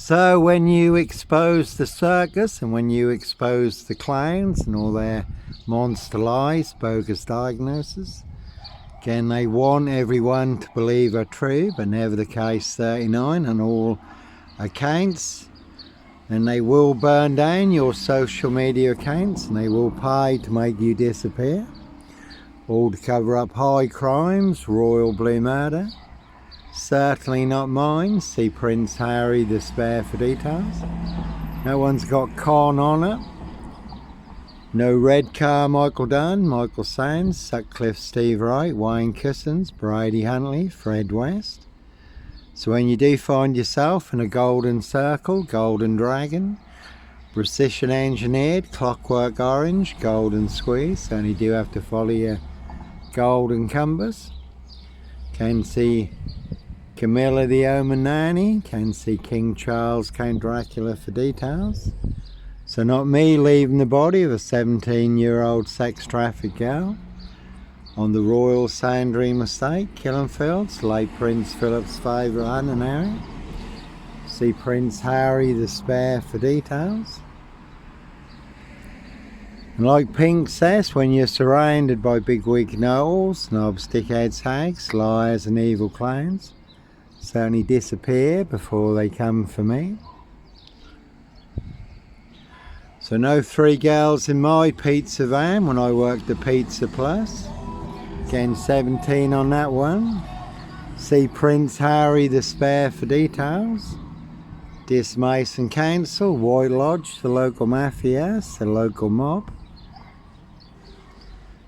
So when you expose the circus and when you expose the clowns and all their monster lies, bogus diagnoses, again they want everyone to believe are true, but never the case 39 on all accounts. And they will burn down your social media accounts and they will pay to make you disappear. All to cover up high crimes, royal blue murder. Certainly not mine. See Prince Harry the Spare for details. No one's got con on it. No red car Michael Dunn, Michael Sands, Sutcliffe Steve Wright, Wayne Cousins, Brady Huntley, Fred West. So when you do find yourself in a golden circle, golden dragon, precision engineered, clockwork orange, golden squeeze, certainly do have to follow your golden compass. Can see Camilla the Omen Nanny, can see King Charles, Count Dracula for details. So not me leaving the body of a 17-year-old sex trafficked girl on the Royal Sandringham Estate, Killenfields, late Prince Philip's favourite Harry. See Prince Harry the Spare for details. And like Pink says, when you're surrounded by big wig know-alls, NOBS, dickheads, hags, liars and evil clowns, certainly disappear before they come for me. So no three girls in my pizza van when I worked at Pizza Plus. Again 17 on that one. See Prince Harry the Spare for details. Dis Mason Council, White Lodge, the local mafias, the local mob.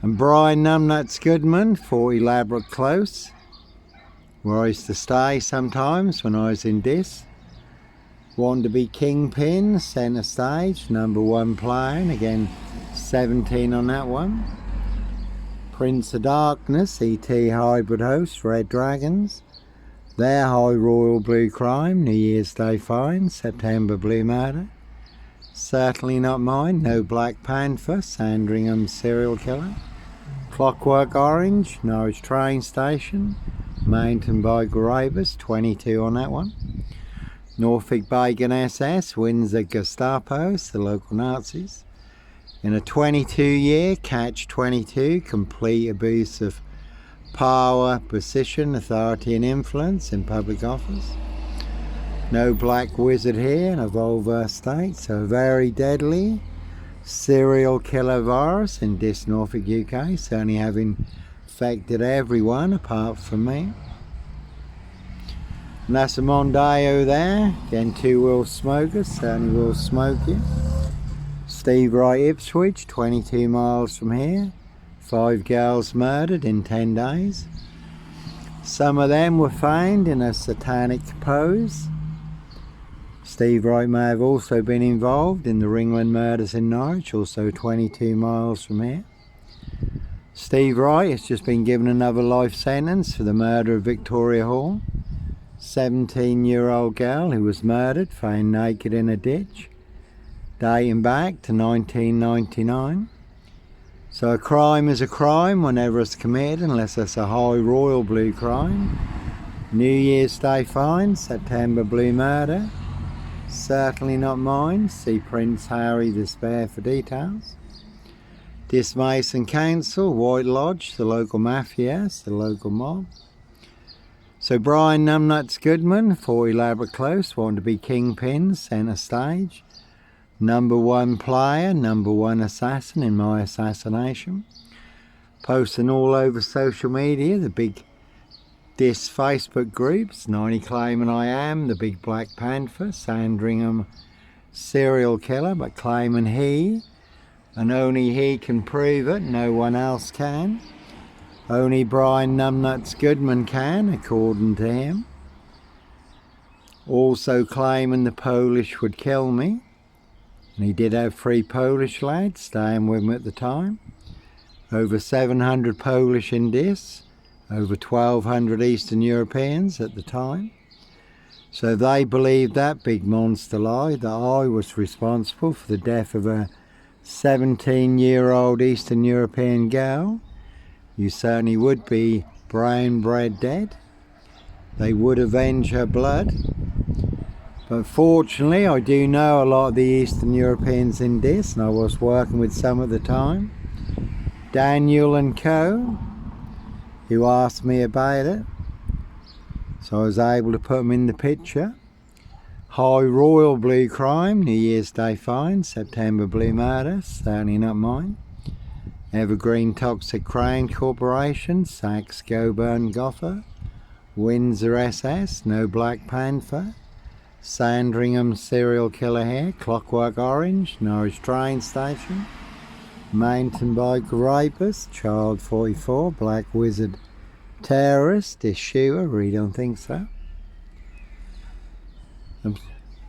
And Brian Numbnuts Goodman, 40 Labrador Close, where I used to stay sometimes when I was in Dis. Wanted to be Kingpin, centre stage, number one player, and again 17 on that one. Prince of Darkness, E.T. Hybrid Host, Red Dragons. Their High Royal Blue Crime, New Year's Day Fine, September Blue Murder. Certainly not mine, no Black Panther, Sandringham Serial Killer. Clockwork Orange, Norwich Train Station. Mountain Bike Ravers, 22 on that one. Norfolk Bacon SS, Windsor Gestapos, the local Nazis. In a 22-year catch-22, complete abuse of power, position, authority and influence in public office. No Black Wizard here in a Volvo state, so very deadly serial killer virus in Dis Norfolk UK, certainly having affected everyone apart from me. And that's a Mondeo there, again 2-wheel smokers, certainly will smoke you. Steve Wright Ipswich, 22 miles from here, 5 girls murdered in 10 days. Some of them were found in a satanic pose. Steve Wright may have also been involved in the Ringland murders in Norwich, also 22 miles from here. Steve Wright has just been given another life sentence for the murder of Victoria Hall. 17-year-old girl who was murdered, found naked in a ditch, dating back to 1999. So a crime is a crime whenever it's committed, unless it's a high royal blue crime. New Year's Day fine, September blue murder. Certainly not mine. See Prince Harry the Spare for details. Dis Mason Council, White Lodge, the local mafias, the local mob. So Brian Numbnuts Goodman, 40 Labrador Close, wanted to be Kingpin, centre stage. Number one player, number one assassin in my assassination. Posting all over social media, the big Dis Facebook groups, 90 claiming I am the big Black Panther, Sandringham serial killer, but claiming he, and only he can prove it, no one else can. Only Brian Numbnuts Goodman can, according to him. Also claiming the Polish would kill me. And he did have 3 Polish lads staying with him at the time. Over 700 Polish in Dis. Over 1,200 Eastern Europeans at the time. So they believed that big monster lie, that I was responsible for the death of a 17-year-old Eastern European girl. You certainly would be brown bread dead. They would avenge her blood. But fortunately, I do know a lot of the Eastern Europeans in this, and I was working with some at the time. Daniel and Co, who asked me about it, so I was able to put them in the picture. High Royal Blue Crime, New Year's Day Fine, September Blue Murder, certainly not mine. Evergreen Toxic Crane Corporation, Saxe Goburn Gotha. Windsor SS, No Black Panther. Sandringham Serial Killer Hair, Clockwork Orange, Norwich Train Station. Mountain Bike Rapist, Child 44, Black Wizard Terrorist, Issuer, really don't think so.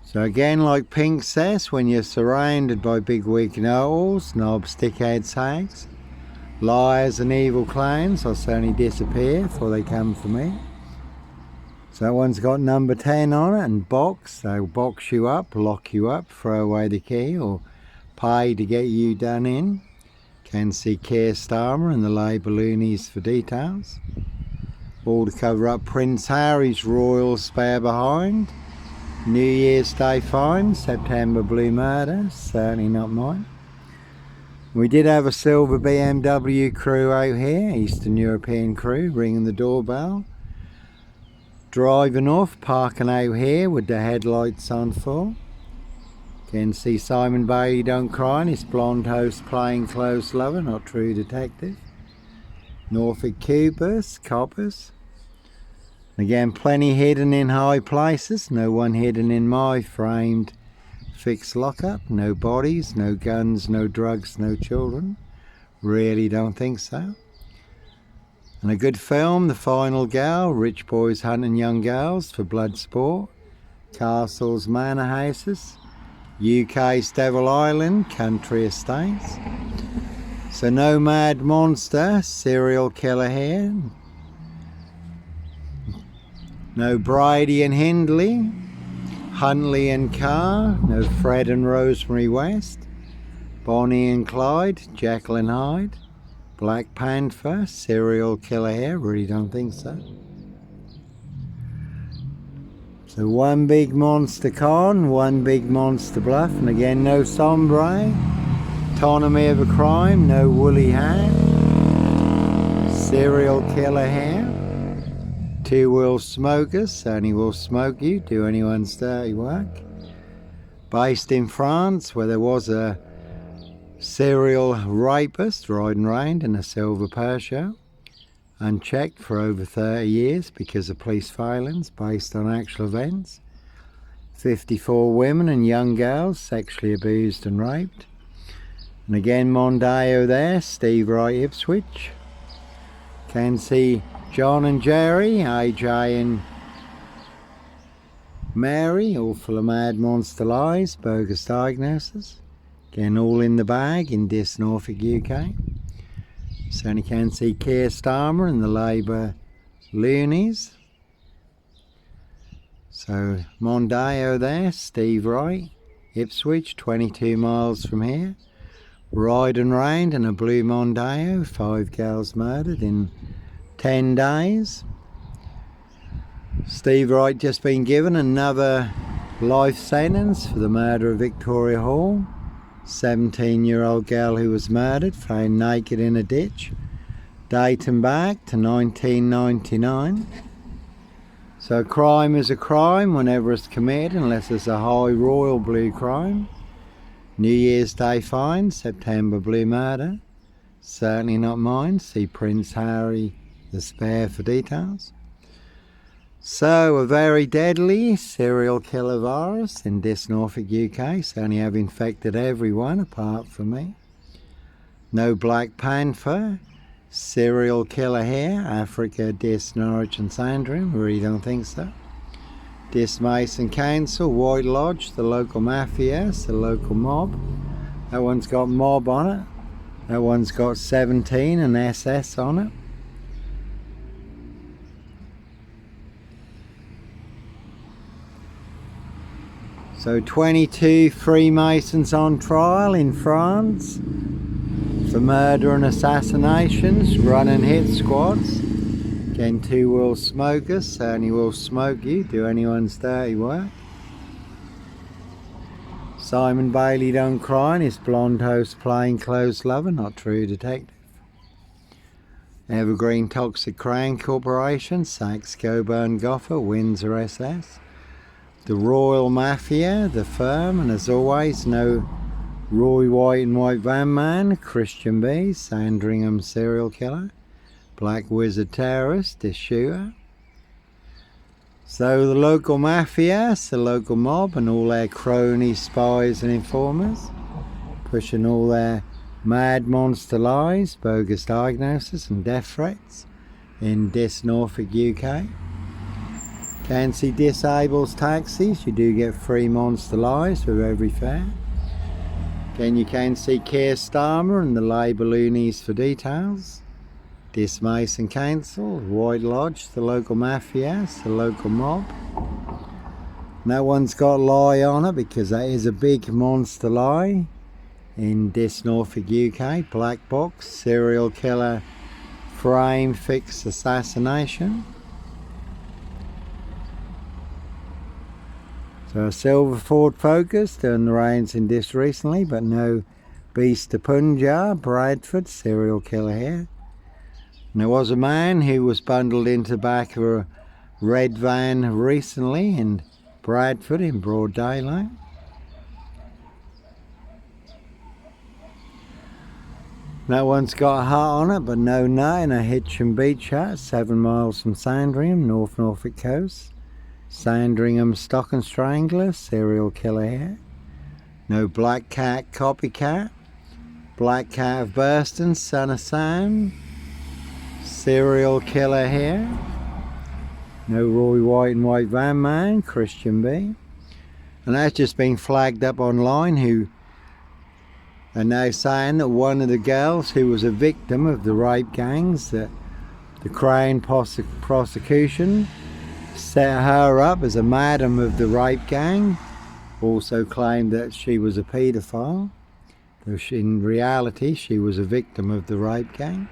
So again, like Pink says, when you're surrounded by big wig know-alls, knobs, dickheads, hags, liars and evil clowns, I'll certainly disappear before they come for me. So that one's got number 10 on it, and box. They'll box you up, lock you up, throw away the key, or pay to get you done in. Can see Keir Starmer and the Labour loonies for details. All to cover up Prince Harry's royal spare behind. New Year's Day Fine, September Blue Murder, certainly not mine. We did have a silver BMW crew out here, Eastern European crew, ringing the doorbell. Driving off, parking out here with the headlights on full. Can see Simon Bailey Don't Cry and his blonde host playing close lover, not true detective. Norfolk Coopers, coppers. Again, plenty hidden in high places, no one hidden in my framed fixed lockup. No bodies, no guns, no drugs, no children. Really don't think so. And a good film, The Final Gal, rich boys hunting young girls for blood sport. Castles, manor houses. UK's Devil Island, country estates. So no mad monster, serial killer here. No Brady and Hindley, Huntley and Carr, no Fred and Rosemary West, Bonnie and Clyde, Jekyll and Hyde, Black Panther, serial killer here, really don't think so. So one big monster con, one big monster bluff, and again no sombre, autonomy of a crime, no woolly hat, serial killer here. Two will smokers, only will smoke you, do anyone's dirty work. Based in France, where there was a serial rapist riding round in a silver Peugeot, unchecked for over 30 years because of police violence based on actual events. 54 women and young girls sexually abused and raped. And again, Mondeo there, Steve Wright, Ipswich. Can see John and Jerry, AJ and Mary, all full of mad monster lies, bogus diagnosis. Again, all in the bag in this Norfolk, UK. Certainly can see Keir Starmer and the Labour loonies. So Mondeo there, Steve Wright, Ipswich, 22 miles from here. Riding round in a blue Mondeo, 5 girls murdered in 10 days. Steve Wright just been given another life sentence for the murder of Victoria Hall. 17-year-old girl who was murdered, found naked in a ditch. Dating back to 1999. So crime is a crime whenever it's committed, unless it's a high royal blue crime. New Year's Day Fine, September Blue Murder. Certainly not mine. See Prince Harry the Spare for details. So a very deadly serial killer virus in this Norfolk, UK. Certainly have infected everyone apart from me. No Black Panther, serial killer here, Africa, Dis, Norwich and Sandringham. Really don't think so. Dis Mason Council, White Lodge, the local mafia, the local mob. That one's got mob on it. That one's got 17 and SS on it. So 22 Freemasons on trial in France for murder and assassinations, run and hit squads. Again, 2 will smokers, certainly will smoke you, do anyone's dirty work. Simon Bailey don't cry and his blonde host plainclothes lover, not true detective. Evergreen Toxic Crown Corporation, Saks Coburn Goffer, Windsor SS. The Royal Mafia, the firm, and as always, no Roy White and White Van Man, Christian B, Sandringham serial killer, Black Wizard terrorist, issuer. So the local mafia, the local mob, and all their cronies, spies and informers, pushing all their mad monster lies, bogus diagnosis and death threats in Norfolk, UK. Can see disables taxis, you do get free monster lies with every fare. Again, you can see Keir Starmer and the Labour loonies for details. Dismiss and cancel, White Lodge, the local mafia, the local mob. No one's got a lie on it because that is a big monster lie. In Norfolk, UK, Black Box, serial killer, frame fix assassination. So a silver Ford Focus, turned the reins in this recently, but no Beast of Punjab, Bradford, serial killer here. And there was a man who was bundled into the back of a red van recently in Bradford in broad daylight. No one's got a heart on it, but no nut in a Hitchin Beach hut, 7 miles from Sandringham, North Norfolk coast. Sandringham Stock and Strangler, serial killer here. No Black Cat copycat. Black Cat of Burston, son of Sam, serial killer here. No Roy White and White Van Man, Christian B. And that's just been flagged up online, who are now saying that one of the girls who was a victim of the rape gangs, that the Crown prosecution set her up as a madam of the rape gang, also claimed that she was a paedophile, though in reality she was a victim of the rape gang.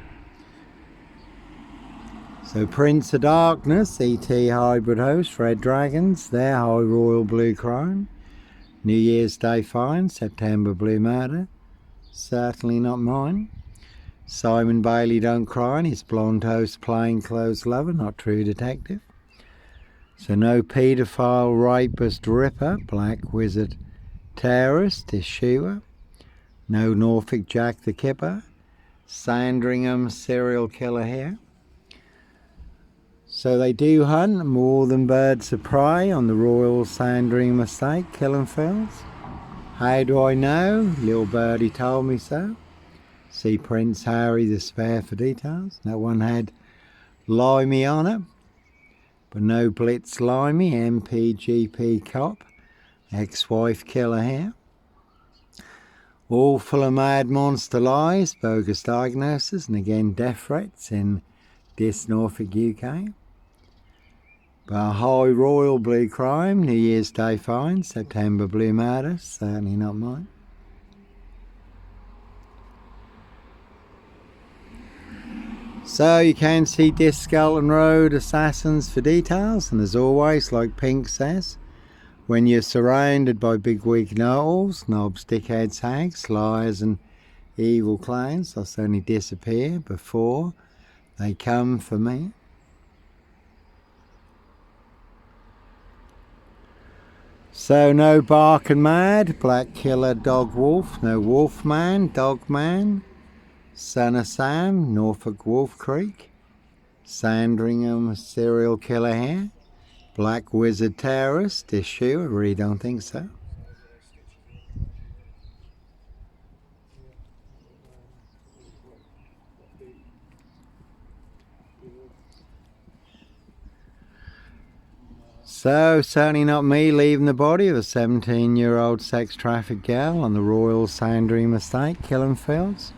So Prince of Darkness, ET hybrid host, Red Dragons, their High Royal Blue Crime, New Year's Day fine, September Blue Murder, certainly not mine. Simon Bailey don't cry and his blonde host plainclothes lover, not true detective. So no paedophile, rapist, ripper, Black Wizard terrorist, issuer. No Norfolk Jack the Kipper, Sandringham serial killer here. So they do hunt more than birds of prey on the Royal Sandringham estate, Killenfields. How do I know? Little birdie told me so. See Prince Harry the Spare for details. No one had limey on it, but no Blitz limey, MPGP cop, ex-wife killer here. All full of mad monster lies, bogus diagnosis, and again death threats in Norfolk, UK. But a High Royal Blue Crime, New Year's Day fine, September Blue Murder, certainly not mine. So you can see Skelton Road assassins for details, and as always, like Pink says, when you're surrounded by big wig know-alls, NOBS, dickheads, hags, liars and evil clowns, they'll certainly disappear before they come for me. So no bark and mad, black killer, dog wolf, no wolf man, dog man, son of Sam, Norfolk Wolf Creek, Sandringham serial killer here, Black Wizard terrorist, issue, I really don't think so. So, certainly not me leaving the body of a 17-year-old sex trafficked girl on the Royal Sandringham estate, Killenfields.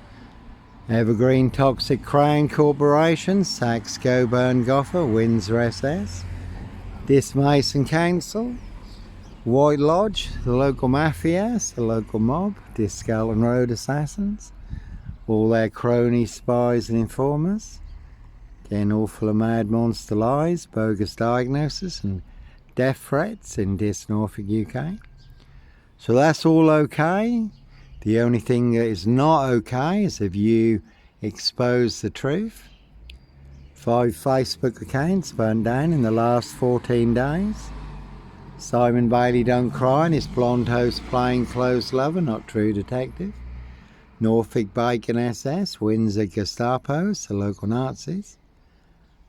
Evergreen Toxic Crown Corporation, Saks Coburn Goffer, Windsor SS. Dismiss and Council, White Lodge, the local mafia, the local mob, Skelton Road assassins, all their cronies, spies and informers. Again, all full of mad monster lies, bogus diagnosis and death threats in Norfolk, UK. So that's all okay. The only thing that is not okay is if you expose the truth. 5 Facebook accounts burned down in the last 14 days. Simon Bailey don't cry and his blonde host plainclothes lover, not true detective. Norfolk Bacon SS, Windsor Gestapos, the local Nazis.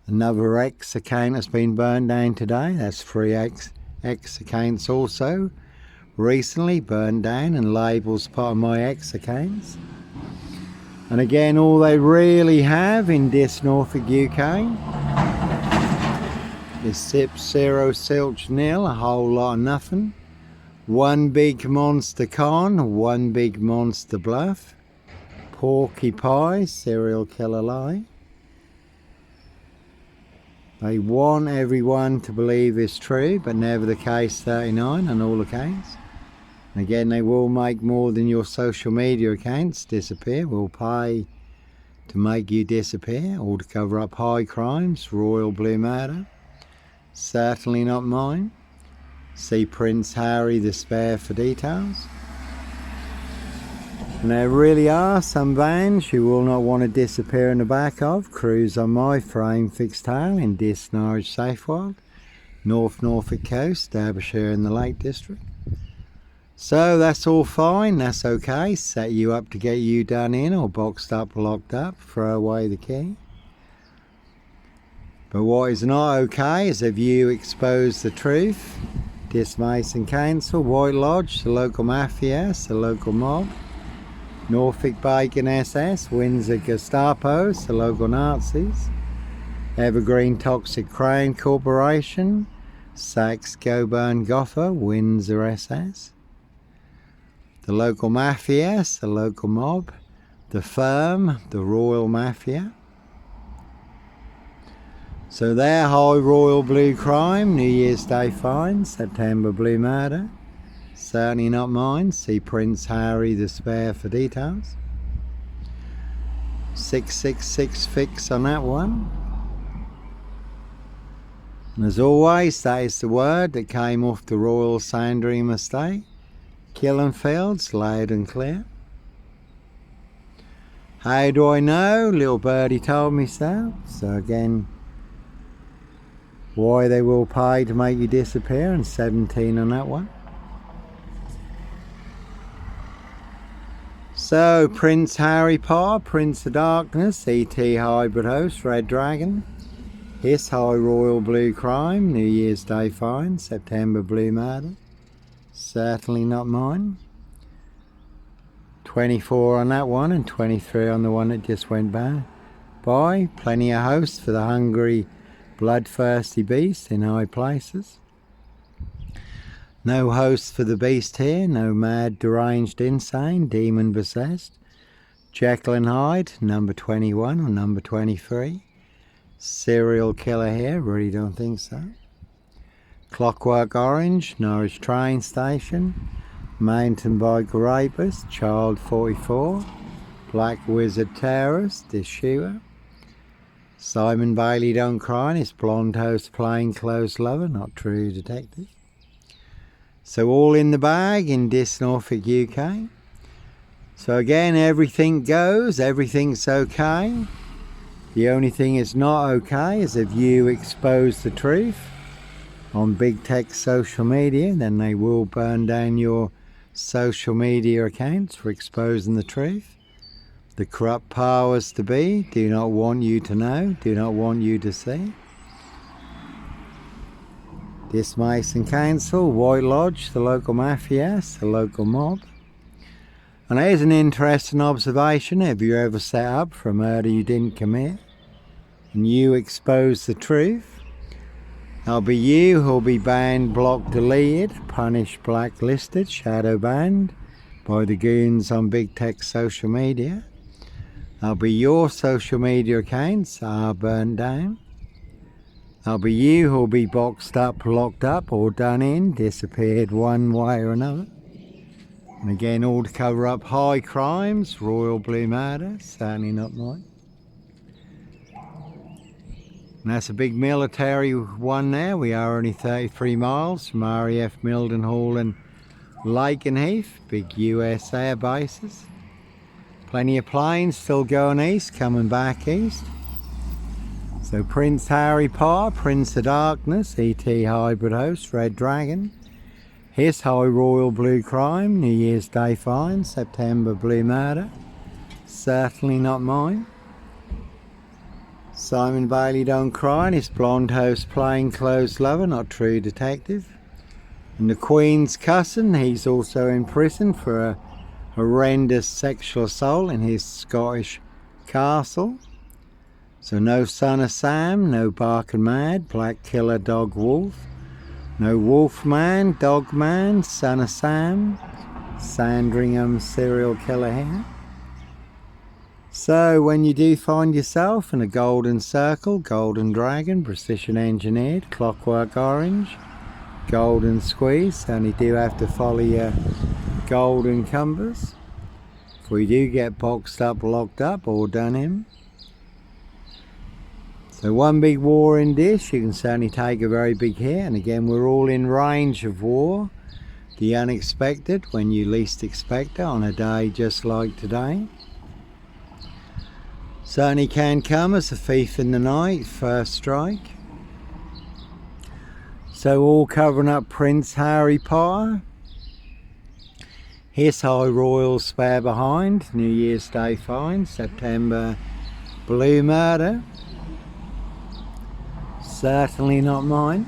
Another X account has been burned down today. That's 3 X accounts also recently burned down and labels part of my X accounts. And again, all they really have in this Norfolk UK is Sip 0 Silch nil, a whole lot of nothing. One big monster con, one big monster bluff. Porky Pie, serial killer lie. They want everyone to believe it's true, but never the case 39 on all accounts. Again, they will make more than your social media accounts disappear, will pay to make you disappear, or to cover up high crimes, royal blue murder. Certainly not mine. See Prince Harry the Spare for details. And there really are some vans you will not want to disappear in the back of. Cruise on my frame fixed tail in Dis Norwich Safewild, Norfolk Coast, Derbyshire in the Lake District. So that's all fine, that's okay. Set you up to get you done in or boxed up, locked up, throw away the key. But what is not okay is if you expose the truth. Dismiss and cancel, White Lodge, the local mafia, the local mob. Norfolk Bacon SS, Windsor Gestapos, the local Nazis. Evergreen Toxic Crown Corporation, Saxe Goburn Gotha, Windsor SS. The local mafia, the local mob. The firm, the Royal Mafia. So there, High Royal Blue Crime, New Year's Day fine, September Blue Murder. Certainly not mine. See Prince Harry the Spare for details. 666 fix on that one. And as always, that is the word that came off the Royal Sandringham estate. Killing fields, loud and clear. How do I know? Little birdie told me so. So again, why they will pay to make you disappear, and 17 on that one. So Prince Harry Potter, Prince of Darkness, ET Hybrid Host, Red Dragon. His High Royal Blue Crime, New Year's Day fine, September Blue Murder. Certainly not mine. 24 on that one and 23 on the one that just went by. Plenty of hosts for the hungry, bloodthirsty beast in high places. No hosts for the beast here, no mad, deranged, insane, demon possessed. Jekyll and Hyde, number 21 or number 23. Serial killer here, really don't think so. Clockwork Orange, Norwich train station. Mountain bike rapist, child 44. Black wizard terrorist, this shooter. Simon Bailey don't cry, and his blonde host plainclothes lover, not true detective. So all in the bag in this Norfolk UK. So again, everything goes, everything's okay. The only thing is not okay is if you expose the truth on big tech social media, then they will burn down your social media accounts for exposing the truth. The corrupt powers to be do not want you to know, do not want you to see. Dismiss and cancel, White Lodge, the local mafia, the local mob. And here's an interesting observation. Have you ever set up for a murder you didn't commit and you expose the truth? There'll be you who'll be banned, blocked, deleted, punished, blacklisted, shadow banned by the goons on big tech social media. There'll be your social media accounts are burned down. There'll be you who'll be boxed up, locked up, or done in, disappeared one way or another. And again, all to cover up high crimes, royal blue murder, certainly not mine. And that's a big military one there. We are only 33 miles from RAF Mildenhall and Lakenheath, big US air bases. Plenty of planes still going east, coming back east. So Prince Harry Potter, Prince of Darkness, ET Hybrid Host, Red Dragon. His High Royal Blue Crime, New Year's Day Fine, September Blue Murder. Certainly not mine. Simon Bailey Don't Cry and his blonde host Plainclothes Lover, Not True Detective. And the Queen's Cousin, he's also in prison for a horrendous sexual assault in his Scottish castle. So no Son of Sam, no Barking Mad, Black Killer Dog Wolf, no Wolfman, Dogman, Son of Sam, Sandringham serial killer here. So when you do find yourself in a golden circle, golden dragon, precision engineered, clockwork orange, golden squeeze, only do have to follow your golden compass. If we do get boxed up, locked up, or done him. So one big war in this, you can certainly take a very big hit, and again we're all in range of war. The unexpected when you least expect it on a day just like today. Certainly can come as a thief in the night, first strike. So all covering up Prince Harry Potter. His High Royal Spare Behind, New Year's Day Fine, September Blue Murder. Certainly not mine.